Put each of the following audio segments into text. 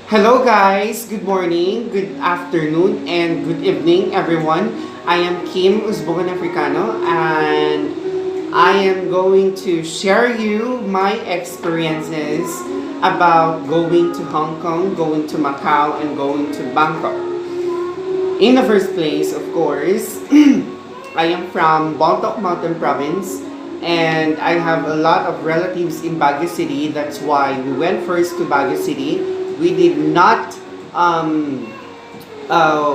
Hello guys, good morning, good afternoon, and good evening everyone. I am Kim Usbugan Africano and I am going to share you my experiences about going to Hong Kong, going to Macau, and going to Bangkok. In the first place, of course, I am from Bontoc Mountain Province and I have a lot of relatives in Baguio City. That's why we went first to Baguio City. We did not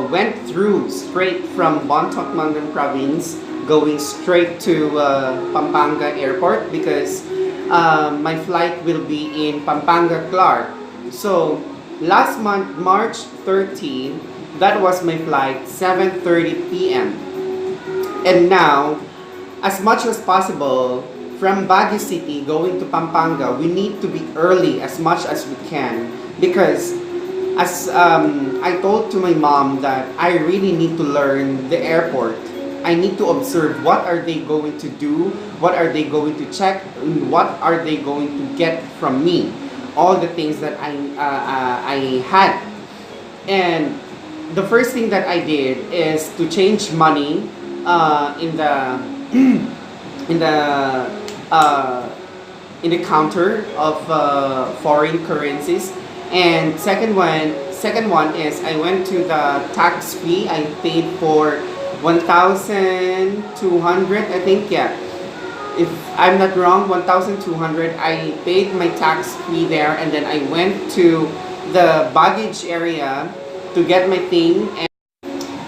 went through straight from Bontoc Mountain Province going straight to Pampanga Airport because my flight will be in Pampanga Clark. So last month, March 30, that was my flight, 7:30 p.m. And now, as much as possible, from Baguio City going to Pampanga, we need to be early as much as we can because as I told to my mom that I really need to learn the airport. I need to observe what are they going to do, what are they going to check, and what are they going to get from me. All the things that I had. And the first thing that I did is to change money in the in the uh, in the counter of foreign currencies. And second one is I went to the tax fee. I paid for 1,200. I think, yeah. If I'm not wrong, 1,200. I paid my tax fee there, and then I went to the baggage area to get my thing.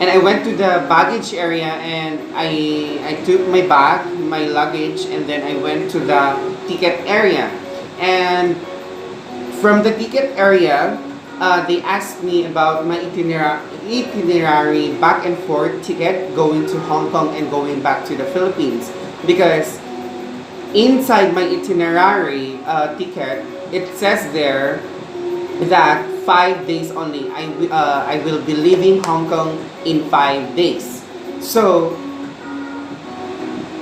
And I went to the baggage area and I took my bag, my luggage, and then I went to the ticket area. And from the ticket area, they asked me about my itinerary back and forth ticket going to Hong Kong and going back to the Philippines. Because inside my itinerary ticket, it says there that 5 days only. I will be leaving Hong Kong in 5 days. So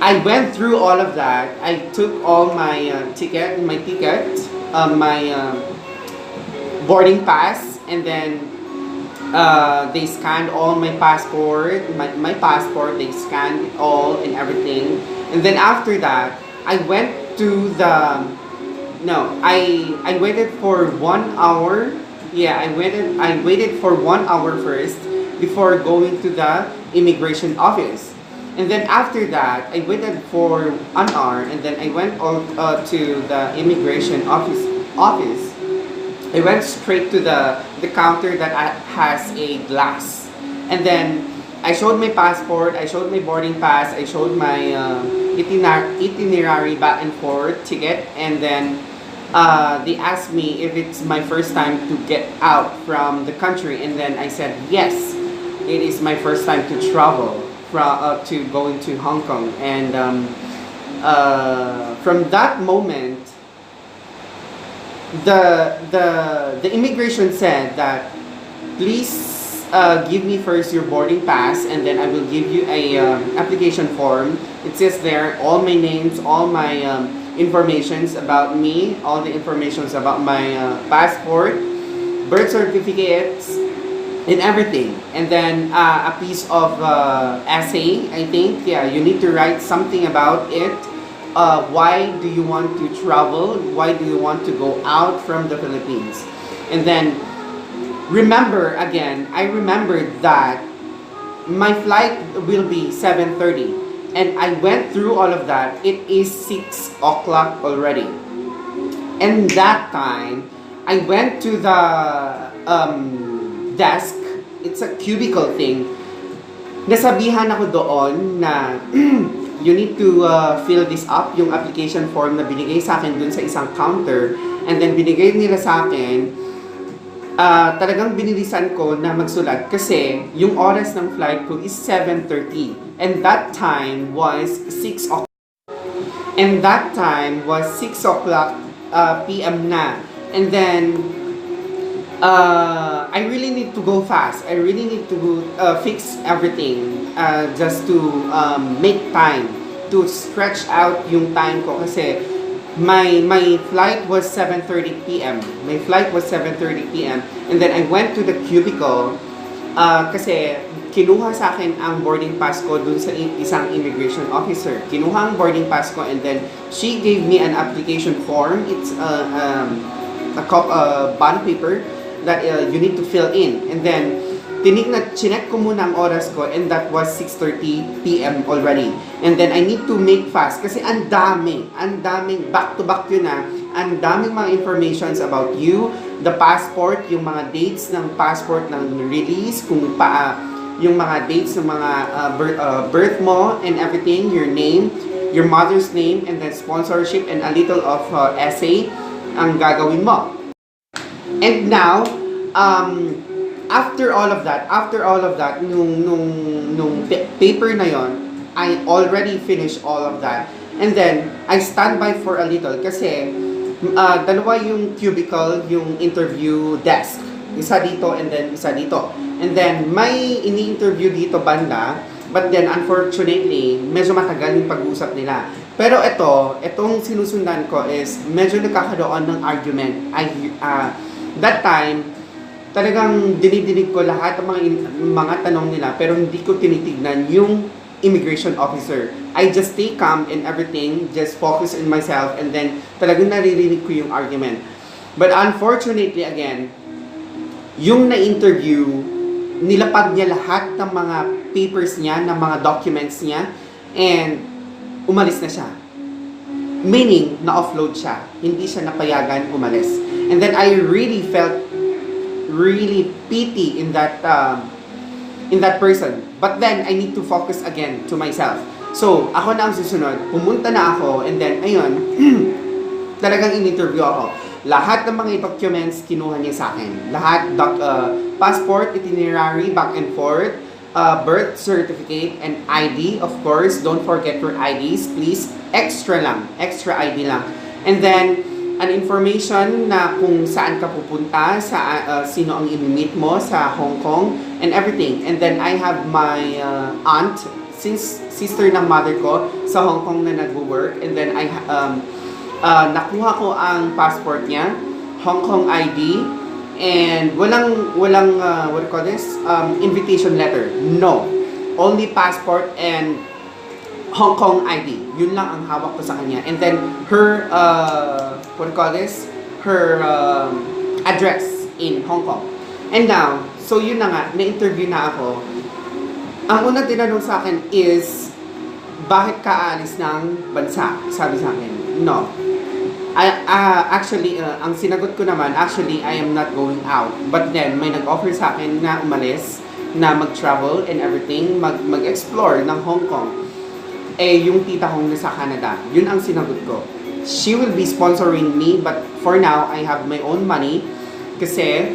I went through all of that. I took all my my boarding pass, and then they scanned all my passport, my passport. They scanned it all and everything, and then after that, I went to the no, I waited for 1 hour. Yeah, I waited for 1 hour first before going to the immigration office. And then after that, I waited for an hour and then I went to the immigration office. I went straight to the counter that has a glass. And then I showed my passport, I showed my boarding pass, I showed my itinerary back and forth ticket, and then they asked me if it's my first time to get out from the country, and then I said yes, it is my first time to travel to going to Hong Kong. And from that moment, the immigration said that please give me first your boarding pass, and then I will give you a application form. It says there all my names, all my informations about me, all the informations about my passport, birth certificates, and everything. And then a piece of essay, I think. Yeah, you need to write something about it. Why do you want to travel? Why do you want to go out from the Philippines? And then I remembered that my flight will be 7:30. And I went through all of that. It is 6 o'clock already. And that time, I went to the desk. It's a cubicle thing. Nasabihan ako doon na you need to fill this up, yung application form na binigay sa akin dun sa isang counter. And then binigay nila sa akin, talagang binilisan ko na magsulat kasi yung oras ng flight ko is 7:30. And that time was 6 o'clock. And that time was 6 o'clock p.m. na. And then I really need to go fast. I really need to fix everything just to make time, to stretch out yung time ko kasi My flight was 7:30 p.m. My flight was 7:30 p.m. And then I went to the cubicle kasi kinuha sa akin ang boarding pass ko dun sa isang immigration officer. Kinuha ang boarding pass ko and then she gave me an application form. It's bond paper that you need to fill in. And then chinek ko muna ang oras ko and that was 6:30 p.m. already. And then I need to make fast kasi ang daming back to back yun ang daming mga informations about you, the passport, yung mga dates ng passport ng release, yung mga dates ng mga birth mo and everything, your name, your mother's name, and then sponsorship and a little of essay ang gagawin mo. And now, after all of that, nung paper na yon, I already finished all of that. And then, I stand by for a little kasi dalawa yung cubicle, yung interview desk. Isa dito and then isa dito. And then, may ini-interview dito banda, but then unfortunately, medyo matagal yung pag-uusap nila. Pero itong sinusundan ko is medyo nagkakaroon ng argument. That time, talagang dinidinig ko lahat ng mga tanong nila pero hindi ko tinitignan yung immigration officer. I just stay calm and everything, just focus on myself and then talagang naririnig ko yung argument. But unfortunately again, yung na-interview, nilapag niya lahat ng mga papers niya, ng mga documents niya and umalis na siya. Meaning, na-offload siya. Hindi siya napayagan umalis. And then I really felt really pity in that person. But then, I need to focus again to myself. So, ako na ang susunod. Pumunta na ako and then, ayun, talagang in-interview ako. Lahat ng mga documents, kinuha niya sa akin. Lahat, passport, itinerary, back and forth, birth certificate, and ID, of course. Don't forget your IDs, please. Extra ID lang. And then, an information na kung saan ka pupunta, sino ang i-meet mo sa Hong Kong, and everything. And then I have my aunt, sister ng mother ko, sa Hong Kong na nag-work. And then nakuha ko ang passport niya, Hong Kong ID, and walang what do you call this? Invitation letter. No. Only passport and Hong Kong ID. Yun lang ang hawak ko sa kanya. And then her what do you call this? Her address in Hong Kong. And now, so yun na nga, na-interview na ako. Ang unang tinanong sa akin is, bakit ka aalis ng bansa? Sabi sa akin, no. Actually, ang sinagot ko naman, actually, I am not going out. But then, may nag-offer sa akin na umalis, na mag-travel and everything, mag-explore ng Hong Kong. Yung tita kong nasa Canada. Yun ang sinagot ko. She will be sponsoring me, but for now, I have my own money. Kasi,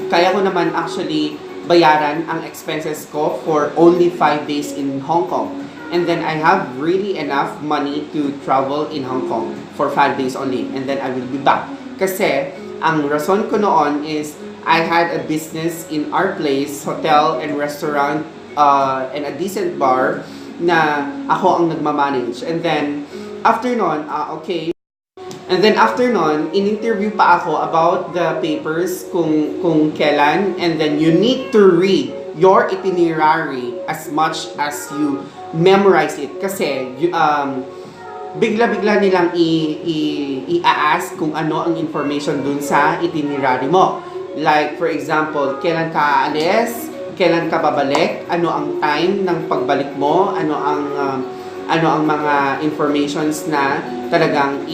kaya ko naman actually bayaran ang expenses ko for only 5 days in Hong Kong. And then, I have really enough money to travel in Hong Kong for 5 days only. And then, I will be back. Kasi, ang rason ko noon is, I had a business in our place, hotel and restaurant, and a decent bar, na ako ang nagmamanage. And then, after nun, okay. And then after nun, in-interview pa ako about the papers kung kailan. And then, you need to read your itinerary as much as you memorize it. Kasi, bigla-bigla nilang i-ask kung ano ang information dun sa itinerary mo. Like, for example, kailan ka aalis, kailan ka babalik, ano ang time ng pagbalik mo, ano ang mga informations na talagang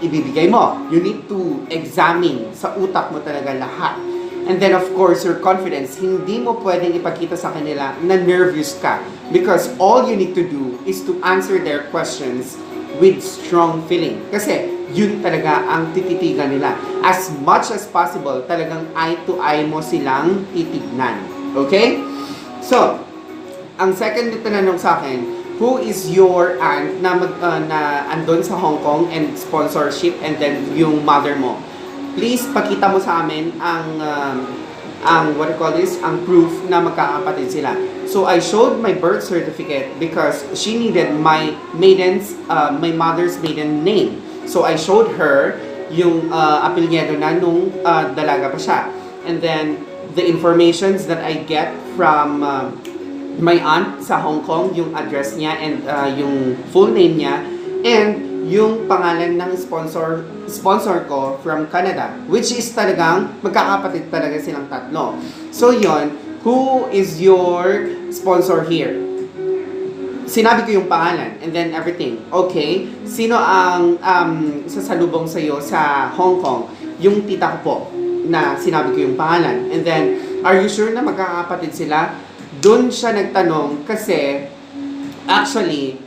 ibibigay mo. You need to examine sa utak mo talaga lahat. And then of course, your confidence, hindi mo pwedeng ipakita sa kanila na nervous ka. Because all you need to do is to answer their questions with strong feeling. Kasi yun talaga ang tititigan nila. As much as possible, talagang eye to eye mo silang titignan. Okay? So, ang second na tinanong sa akin, who is your aunt na andon sa Hong Kong and sponsorship and then yung mother mo? Please, pakita mo sa amin ang what do you call this? Ang proof na magkakapatid sila. So, I showed my birth certificate because she needed my mother's maiden name. So I showed her yung apelyido na nung dalaga pa siya. And then, the informations that I get from my aunt sa Hong Kong, yung address niya and yung full name niya, and yung pangalan ng sponsor ko from Canada, which is talagang magkakapatid talaga silang tatlo. So yon, who is your sponsor here? Sinabi ko yung pangalan and then everything. Okay, sino ang sasalubong sa'yo sa Hong Kong? Yung tita ko po na sinabi ko yung pangalan. And then, are you sure na magkakapatid sila? Doon siya nagtanong kasi actually,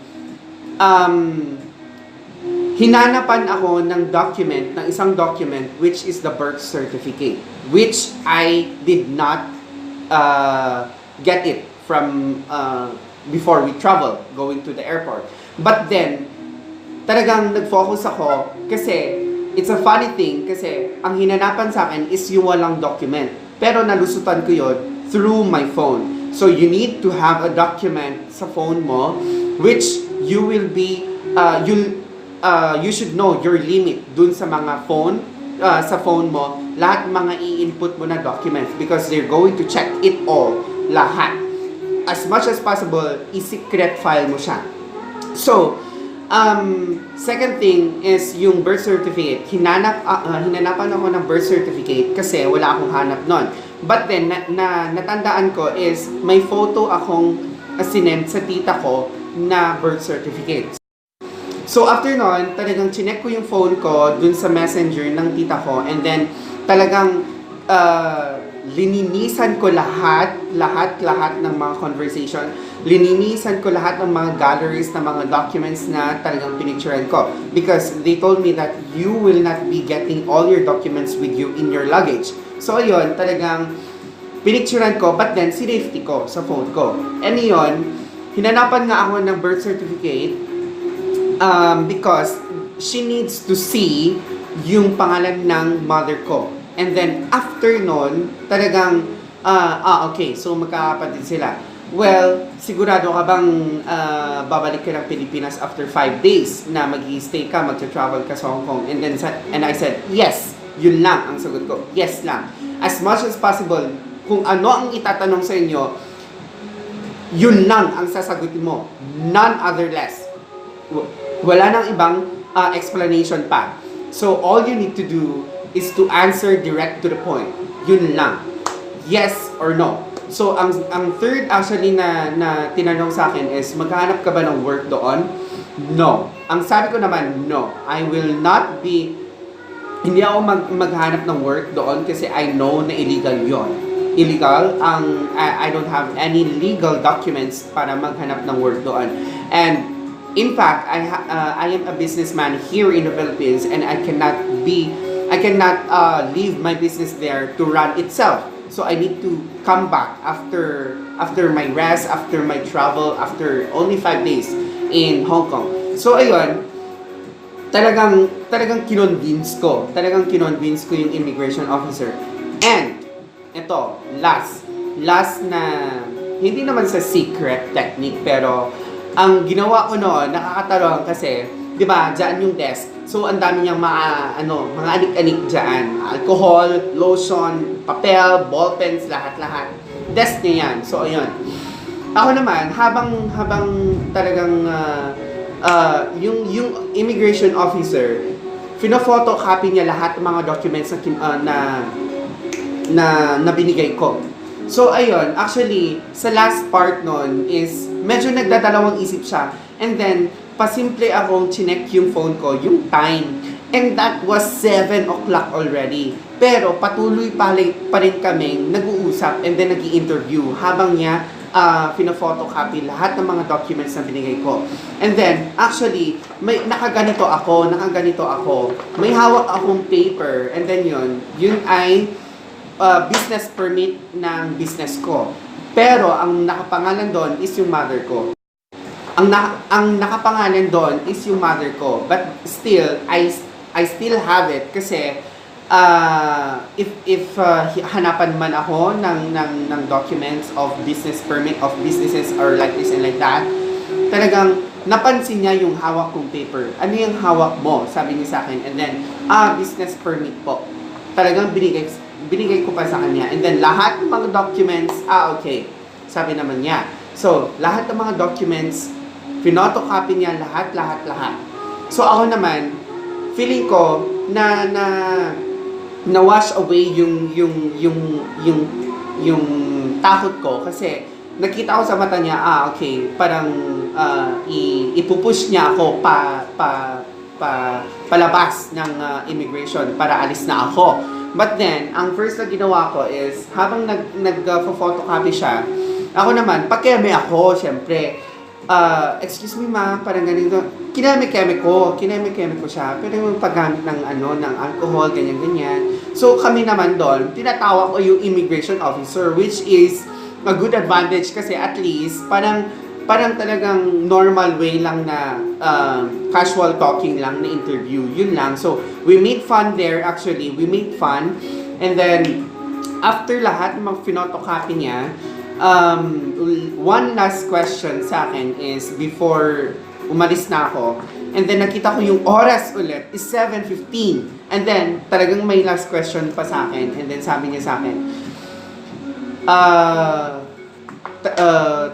hinanapan ako ng isang document which is the birth certificate, which I did not get it from before we travel going to the airport. But then, talagang nag-focus ako kasi it's a funny thing kasi ang hinanapan sa akin is yung walang document. Pero nalusutan ko yun through my phone. So you need to have a document sa phone mo which you will be, you should know your limit dun sa mga sa phone mo, lahat mga i-input mo na documents because they're going to check it all, lahat. As much as possible, i-secret file mo siya. So, second thing is yung birth certificate. Hinanapan ako ng birth certificate kasi wala akong hanap nun. But then, natandaan ko is may photo akong sinend sa tita ko na birth certificate. So after nun, talagang chinek ko yung phone ko dun sa messenger ng tita ko and then talagang lininisan ko lahat ng mga conversation. Lininisan ko lahat ng mga galleries ng mga documents na talagang pinicturean ko. Because they told me that you will not be getting all your documents with you in your luggage. So ayun, talagang pinicturean ko but then sinafety ko sa phone ko. And yun, hinanapan nga ako ng birth certificate because she needs to see yung pangalan ng mother ko. And then, after nun, talagang, okay, so magkakapatid sila. Well, sigurado ka bang babalik ka ng Pilipinas after 5 days na mag-i-stay ka, mag-travel ka sa Hong Kong? And I said, yes, yun lang ang sagot ko. Yes lang. As much as possible, kung ano ang itatanong sa inyo, yun lang ang sasagutin mo. None other less. Wala nang ibang explanation pa. So, all you need to do is to answer direct to the point. Yun lang. Yes or no. So, ang third actually na tinanong sa akin is, maghanap ka ba ng work doon? No. Ang sabi ko naman, no. I will not be, hindi ako maghanap ng work doon kasi I know na illegal yon. Illegal. I don't have any legal documents para maghanap ng work doon. And in fact, I am a businessman here in the Philippines and I cannot leave my business there to run itself. So I need to come back after my rest, after my travel, after only 5 days in Hong Kong. So ayun, talagang kinonvince ko yung immigration officer. And ito, last na hindi naman sa secret technique pero ang ginawa ko noon, nakakatarong kasi, di ba, dyan yung desk. So, ang dami niyang mga anik-anik dyan. Alcohol, lotion, papel, ballpens, lahat-lahat. Desk niya yan. So, ayun. Ako naman, habang talagang yung immigration officer, photo-copy niya lahat ng mga documents na binigay ko. So, ayun, actually, sa last part nun is, medyo nagdadalawang isip siya. And then, pasimple akong chinek yung phone ko, yung time. And that was 7 o'clock already. Pero, patuloy pa rin kaming nag-uusap and then nag-i-interview habang niya pina-photocopy lahat ng mga documents na binigay ko. And then, actually, nakaganito ako. May hawak akong paper. And then yun ay business permit ng business ko. Pero ang nakapangalan doon is yung mother ko. Ang nakapangalan doon is yung mother ko. But still, I still have it kasi if hanapan man ako ng documents of business permit of businesses or like this and like that, talagang napansin niya yung hawak kong paper. Ano yung hawak mo? Sabi niya sa akin. And then, business permit po. Talagang binigay ko pa sa kanya. And then, lahat ng mga documents, okay. Sabi naman niya. So, lahat ng mga documents, pinotocopy niya lahat. So, ako naman, feeling ko na wash away yung takot ko kasi nakita ko sa mata niya, okay, parang ipupush niya ako palabas ng immigration para alis na ako. But then, ang first na ginawa ko is, habang nag-photocopy siya, ako naman, pakeme ako, syempre. Excuse me ma, parang ganito. Kineme-keme ko siya. Pero yung paggamit ng alcohol, ganyan-ganyan. So, kami naman doon, tinatawag ko yung immigration officer, which is a good advantage kasi at least, parang talagang normal way lang na casual talking lang na interview. Yun lang. So, we made fun there actually. We made fun. And then, after lahat ng mga pinotocopy niya, one last question sa akin is before umalis na ako. And then, nakita ko yung oras ulit is 7:15. And then, talagang may last question pa sa akin. And then, sabi niya sa akin,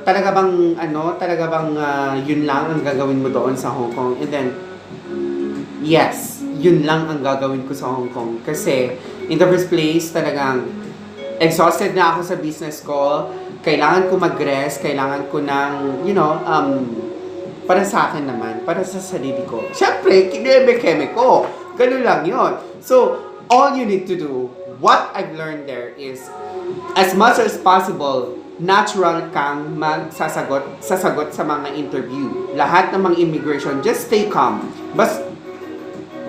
talaga bang yun lang ang gagawin mo doon sa Hong Kong? And then, yes, yun lang ang gagawin ko sa Hong Kong. Kasi, in the first place, talagang exhausted na ako sa business ko. Kailangan ko mag-rest, kailangan ko ng, para sa akin naman, para sa sarili ko. Siyempre, kineme-keme ko. Ganun lang yun. So, all you need to do, what I've learned there is, as much as possible, natural kang sasagot sa mga interview. Lahat ng mga immigration, just stay calm.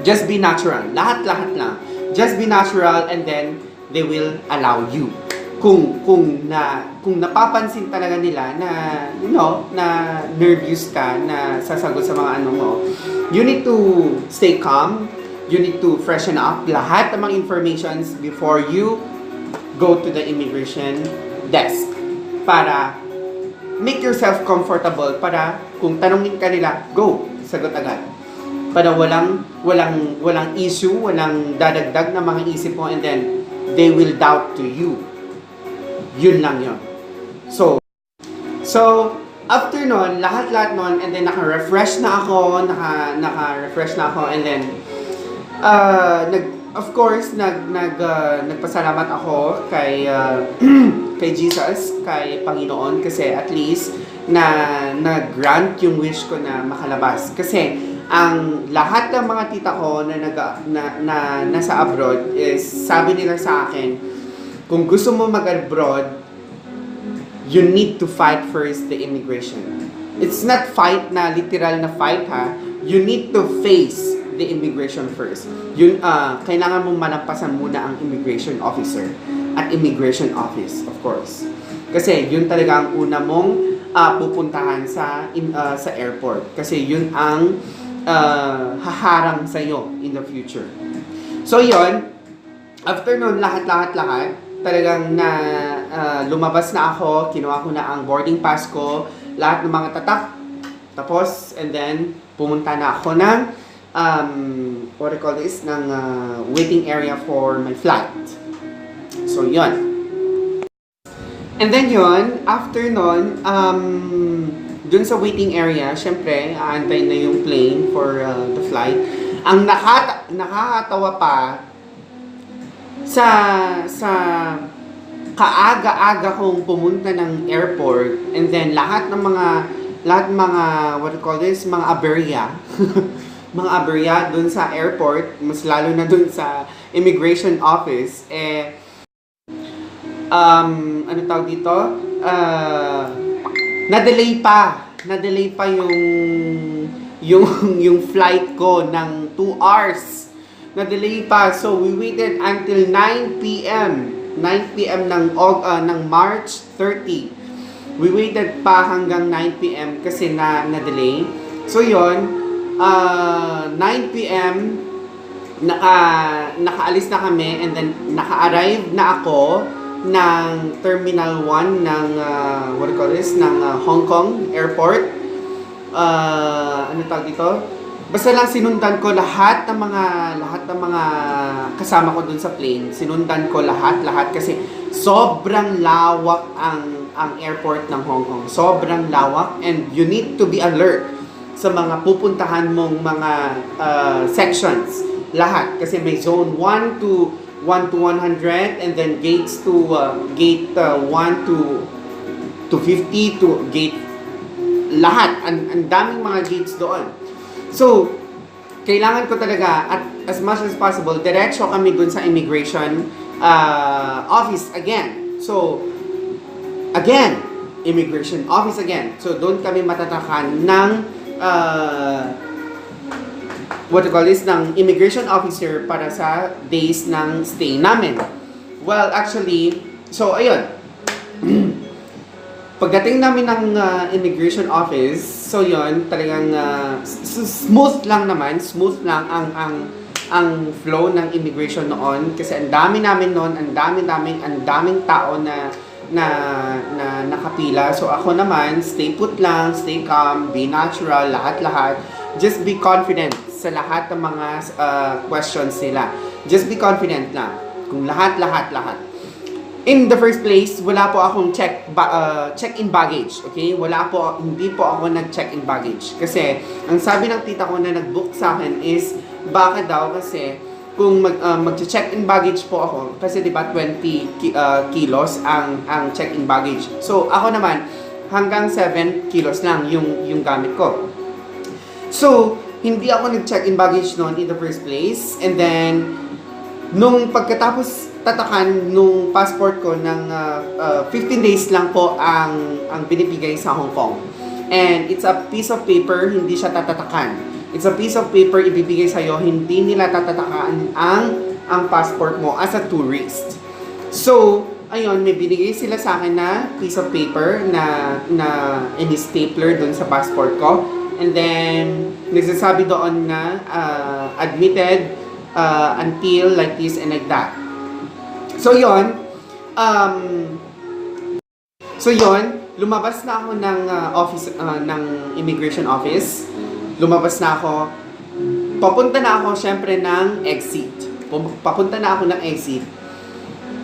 Just be natural. Lahat lang. Just be natural and then they will allow you. Kung napapansin talaga nila na na nervous ka na sasagot sa mga mo, you need to stay calm. You need to freshen up lahat ng mga informations before you go to the immigration desk para make yourself comfortable para kung tanungin ka nila, go, sagot agad. Para walang issue, walang dadagdag na mga isip mo and then they will doubt to you. Yun lang yun. So after nun, lahat nun, and then naka-refresh na ako, and then nagpasalamat ako kay kay Jesus, kay Panginoon kasi at least na-grant yung wish ko na makalabas. Kasi ang lahat ng mga tita ko na nasa abroad is sabi nila sa akin, kung gusto mo mag-abroad, you need to fight first the immigration. It's not fight na literal na fight ha. You need to face the immigration first. Yun, kailangan mong malampasan muna ang immigration officer at immigration office, of course. Kasi yun talaga ang una mong pupuntahan sa airport. Kasi yun ang haharang sa'yo in the future. So yun, after nun, lahat, talagang lumabas na ako, kinuha ko na ang boarding pass ko, lahat ng mga tatak, tapos, and then, pumunta na ako ng, ng waiting area for my flight. So, yun. And then yun, after nun, dun sa waiting area, syempre, aantayin na yung plane for the flight. Ang nakakatawa pa, sa kaaga-aga kong pumunta ng airport and then lahat ng mga mga aberya mga aberya dun sa airport, mas lalo na dun sa immigration office ano tawag dito, na-delay pa yung flight ko ng 2 hours. Na-delay pa. So, we waited until 9 p.m. 9 p.m. ng March 30. We waited pa hanggang 9 p.m. kasi na-delay. So, yun. 9 p.m. Nakaalis na kami and then naka-arrive na ako ng Terminal 1 ng, ng Hong Kong Airport. ano tawag dito? Basta lang sinundan ko lahat ng mga kasama ko dun sa plane. Sinundan ko lahat kasi sobrang lawak ang airport ng Hong Kong. Sobrang lawak, and you need to be alert sa mga pupuntahan mong mga sections. Lahat kasi may zone 1 to 100, and then gates to gate 1 to 50 to gate lahat. Ang daming mga gates doon. So, kailangan ko talaga, at as much as possible, diretso kami dun sa immigration office again. So, again, immigration office again. So, doon kami matatakan ng what you call this, ng immigration officer para sa days ng stay namin. Well, actually, so, ayun. Pagdating namin ng immigration office, so yon talagang smooth lang ang flow ng immigration noon, kasi ang dami namin noon, ang daming tao na nakapila. So ako naman, stay put lang, stay calm, be natural, lahat. Just be confident sa lahat ng mga questions nila. Just be confident lang kung lahat. In the first place, wala po akong check-in baggage, okay? Hindi po ako nag-check-in baggage. Kasi, ang sabi ng tita ko na nag-book sa akin is, bakit daw? Kasi, kung mag-check-in baggage po ako, kasi diba 20 kilos ang check-in baggage. So, ako naman, hanggang 7 kilos lang yung gamit ko. So, hindi ako nag-check-in baggage noon in the first place. And then, nung pagkatapos tatakan nung passport ko ng 15 days lang po ang binibigay sa Hong Kong. And it's a piece of paper, hindi siya tatatakan. It's a piece of paper ibibigay sa'yo, hindi nila tatatakan ang passport mo as a tourist. So, ayun, may binigay sila sa akin na piece of paper na in-stapler dun sa passport ko. And then, nagsasabi doon na admitted until like this and like that. So yon, lumabas na ako ng office ng immigration office. Lumabas na ako. Papunta na ako syempre ng exit. Papunta na ako ng exit.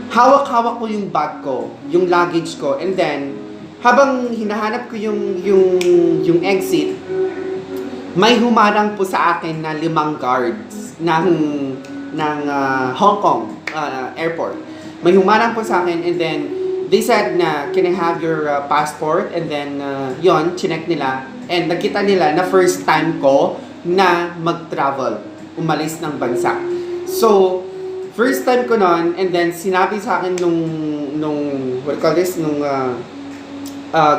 Hawak-hawak ko yung bag ko, yung luggage ko, and then habang hinahanap ko yung exit, may humarang po sa akin na 5 guards ng Hong Kong airport. May humarang po sa akin, and then they said na, can I have your passport? And then yon, chinek nila, and nakita nila na first time ko na mag-travel, umalis ng bansa. So, first time ko nun, and then sinabi sa akin nung what do you call this, nung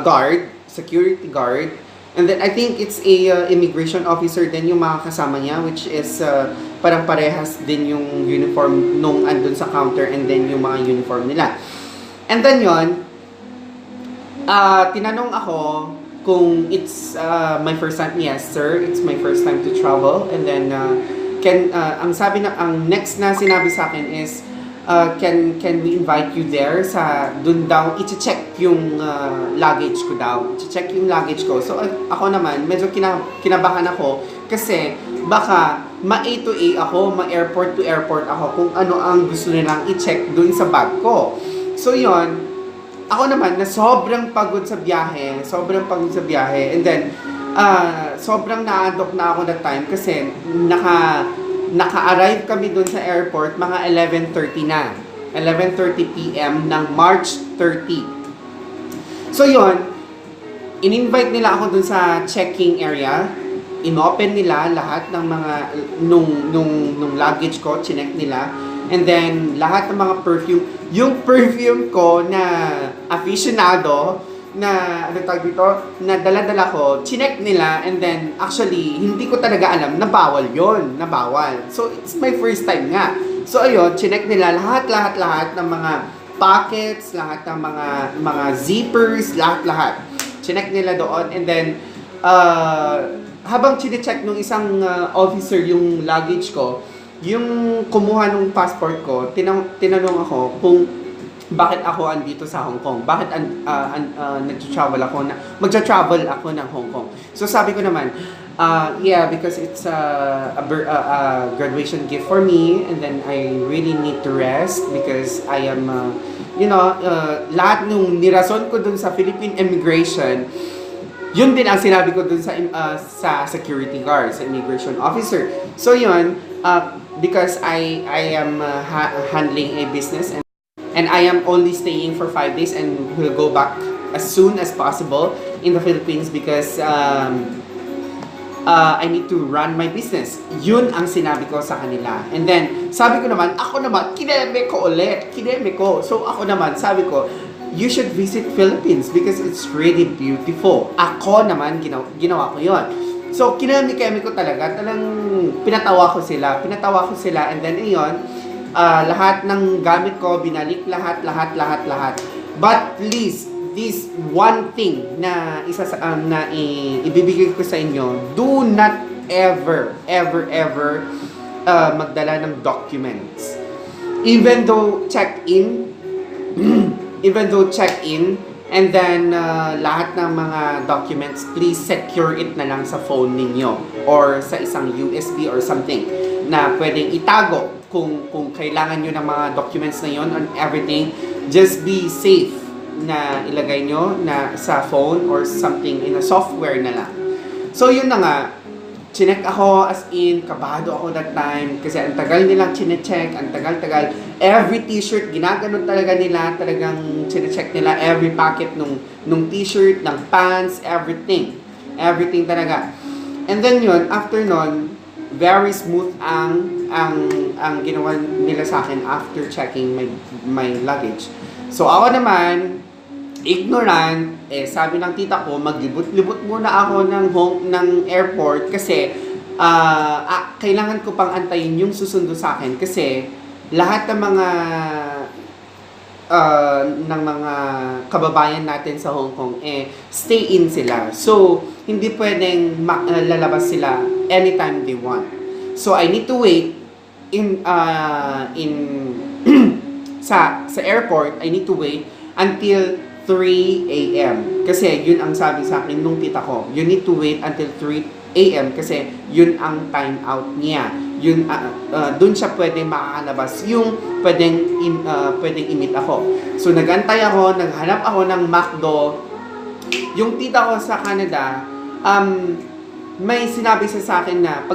guard, security guard, and then I think it's a immigration officer din yung mga kasama niya, which is parang parehas din yung uniform nung andun sa counter, and then yung mga uniform nila. And then yon, tinanong ako kung it's my first time. Yes, sir, it's my first time to travel. And then ang next na sinabi sa akin is, can we invite you there sa dun daw i-check yung luggage ko daw. I-check yung luggage ko. So ako naman medyo kinabahan ako kasi baka ma-A to A ako, ma-airport to airport ako kung ano ang gusto nilang i-check dun sa bag ko. So yon, ako naman na sobrang pagod sa biyahe, and then sobrang naandok na ako that time kasi naka-arrive kami dun sa airport mga 11:30 na. 11:30 PM ng March 30. So yon, in-invite nila ako dun sa checking area. Inopen nila lahat ng mga nung luggage ko, chinek nila. And then lahat ng mga perfume, yung perfume ko na aficionado na ano tawag dito, na dala-dala ko, chinek nila, and then actually hindi ko talaga alam na bawal yon, na bawal. So it's my first time nga. So ayun, chinek nila lahat ng mga pockets, lahat ng mga zippers, lahat. Chinek nila doon, and then habang chine-check nung isang officer yung luggage ko, yung kumuha ng passport ko, tinanong ako kung bakit ako andito sa Hong Kong? Bakit nag-travel ako magta-travel ako ng Hong Kong? So sabi ko naman, yeah, because it's a graduation gift for me, and then I really need to rest because I am, lahat nung nirason ko dun sa Philippine immigration, yun din ang sinabi ko dun sa security guard, sa immigration officer. So yun, because I am handling a business, and I am only staying for 5 days and will go back as soon as possible in the Philippines because I need to run my business. Yun ang sinabi ko sa kanila. And then, sabi ko naman, kineme ko. So ako naman, sabi ko, you should visit Philippines because it's really beautiful. Ako naman, ginawa ko yon. So, kineme ko talaga. Pinatawa ko sila. And then, lahat ng gamit ko, binalik lahat. But please, this one thing na ibibigay ko sa inyo, do not ever magdala ng documents. Even though check-in, and then lahat ng mga documents, please secure it na lang sa phone ninyo or sa isang USB or something na pwedeng itago kung kailangan nyo ng mga documents na yon and everything. Just be safe na ilagay nyo na sa phone or something in a software na lang. So yun na nga, chinek ako, as in, kabado ako that time kasi ang tagal nilang chinecheck, ang tagal. Every t-shirt, ginaganon talaga nila, talagang chinecheck nila every packet nung t-shirt, ng pants, everything talaga. And then yun, after nun, very smooth ang ginawa nila sa akin after checking my luggage. So ako naman, ignorant, sabi ng tita ko, maglibot-libot muna ako ng airport kasi kailangan ko pang antayin yung susundo sa akin kasi lahat ng mga kababayan natin sa Hong Kong stay in sila. So hindi pwedeng lalabas sila anytime they want. So I need to wait sa airport. I need to wait until 3 a.m. Kasi yun ang sabi sa akin nung tita ko. You need to wait until 3 a.m. kasi yun ang time out niya. Yun doon siya pwedeng makakalabas yung pwedeng i-meet ako. So nagantay ako, naghanap ako ng McDo. Yung tita ko sa Canada, may sinabi siya sa akin na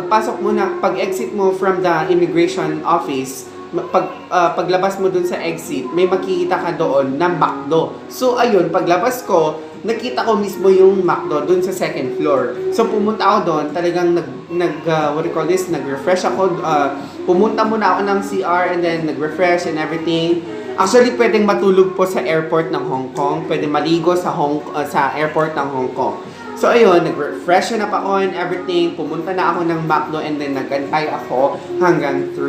pag-exit mo from the immigration office, paglabas mo dun sa exit, may makikita ka doon na McDo. So ayun, paglabas ko, nakita ko mismo yung McDo dun sa second floor. So pumunta ako doon, talagang nag-refresh ako. Pumunta muna ako ng CR and then nag-refresh and everything. Actually, pwedeng matulog po sa airport ng Hong Kong. Pwede maligo sa airport ng Hong Kong. So ayun, nag-refresh na pa ako and everything. Pumunta na ako ng McDo and then nagantay ako hanggang 3.